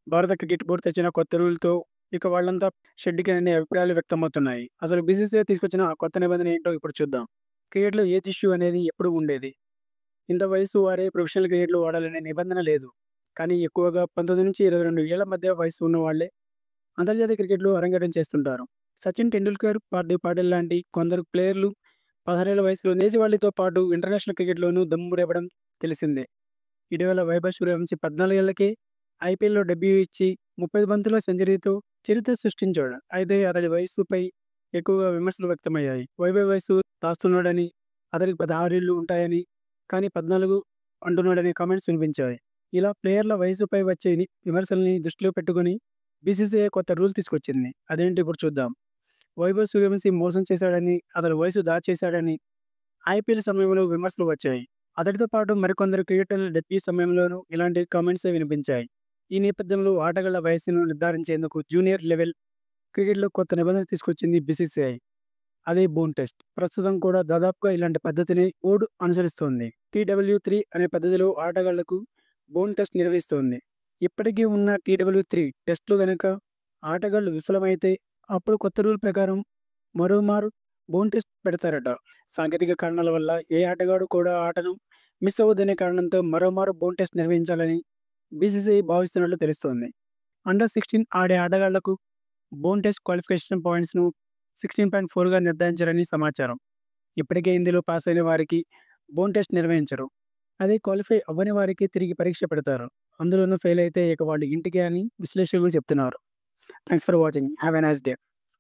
భారత cricket board తెచ్చిన కొత్త రూల్‌తో ఇక వాళ్ళంతా షెడ్‌కి అనే అభిప్రాయాలు వ్యక్తమవుతున్నాయి. అసలు బీసీసీఐ తీసుకొచ్చిన ఆ కొత్త నిబంధన ఏంటో ఇప్పుడు చూద్దాం. క్రికెట్‌లో ఏజ్ ఇష్యూ అనేది ఎప్పుడూ ఉండేది. ఇంత వయసు వారే ప్రొఫెషనల్ క్రికెట్‌లో ఆడాలనే నిబంధన లేదు. కానీ ఎక్కువగా 19-22 ఏళ్ల మధ్య వయసు ఉన్న వాళ్ళే అంతర్జాతీయ క్రికెట్‌లో అరంగేట్రం చేస్తుంటారు. సచిన్ టెండూల్కర్, హార్దిక్ పాండ్యా లాంటి కొందరు ప్లేయర్లు 16 ఏళ్ల వయసులో దేశవాళీతో పాటు ఇంటర్నేషనల్ క్రికెట్‌లోనూ దమ్ము రేపడం తెలిసిందే. ఇటీవల వైభవ్ సూర్యవంశీ 14 ఏళ్లకే ఐపీఎల్‌లో డెబ్యూ ఇచ్చి 30 బంతుల సెంచరీతో చరిత్ర సృష్టించాడు. అయితే అతడి వయస్సుపై ఎక్కువగా విమర్శలు వ్యక్తమయ్యాయి. వైభవ్ వయస్సు దాస్తున్నాడని, అతడికి 16 ఏళ్లు ఉంటాయని, కానీ 14 అంటున్నాడనే కామెంట్స్ వినిపించాయి. ఇలా ప్లేయర్ల వయస్సుపై వచ్చే విమర్శల్ని దృష్టిలో పెట్టుకొని బీసీసీఐ కొత్త రూల్ తీసుకొచ్చింది. అదేంటో ఇప్పుడు చూద్దాం. వైభవ్ సూర్యవంశీ మోసం చేశాడని, అతని వయసు దాచేశాడని ఐపీఎల్ సమయంలో విమర్శలు వచ్చాయి. అతడితో పాటు మరికొందరు క్రికెటర్ల డెబ్యూ సమయంలోనూ ఇలాంటి కామెంట్సే వినిపించాయి. ఈ నేపథ్యంలో ఆటగాళ్ల వయస్సును నిర్ధారించేందుకు జూనియర్ లెవెల్ క్రికెట్‌లో కొత్త నిబంధన తీసుకొచ్చింది బీసీసీఐ. అదే బోన్ టెస్ట్. ప్రస్తుతం కూడా దాదాపుగా ఇలాంటి పద్ధతిని బోర్డు అనుసరిస్తోంది. టీడబ్ల్యూ-3 అనే పద్ధతిలో ఆటగాళ్లకు బోన్ టెస్ట్ నిర్వహిస్తోంది. ఇప్పటికే ఉన్న టీడబ్ల్యూ-3 టెస్ట్‌లో గనక ఆటగాళ్లు విఫలమైతే అప్పుడు కొత్త రూల్ ప్రకారం మరోమారు బోన్ టెస్ట్ పెడతారట. సాంకేతిక కారణాల వల్ల ఏ ఆటగాడు కూడా ఆటను మిస్ అవ్వద్దనే కారణంతో మరోమారు బోన్ టెస్ట్ నిర్వహించాలని బీసీసీఐ భావిస్తున్నట్లు తెలుస్తోంది. అండర్-16 ఆడే ఆటగాళ్లకు బోన్ టెస్ట్ క్వాలిఫికేషన్ పాయింట్స్‌ను 16.4గా నిర్ధారించారని సమాచారం. ఇప్పటికే ఇందులో పాస్ అయిన వారికి బోన్ టెస్ట్ నిర్వహించరు. అదే క్వాలిఫై అవ్వని వారికి తిరిగి పరీక్ష పెడతారు. అందులోనూ ఫెయిల్ అయితే ఇక వాళ్ళు ఇంటికే అని విశ్లేషకులు చెప్తున్నారు. Thanks for watching. Have a nice day.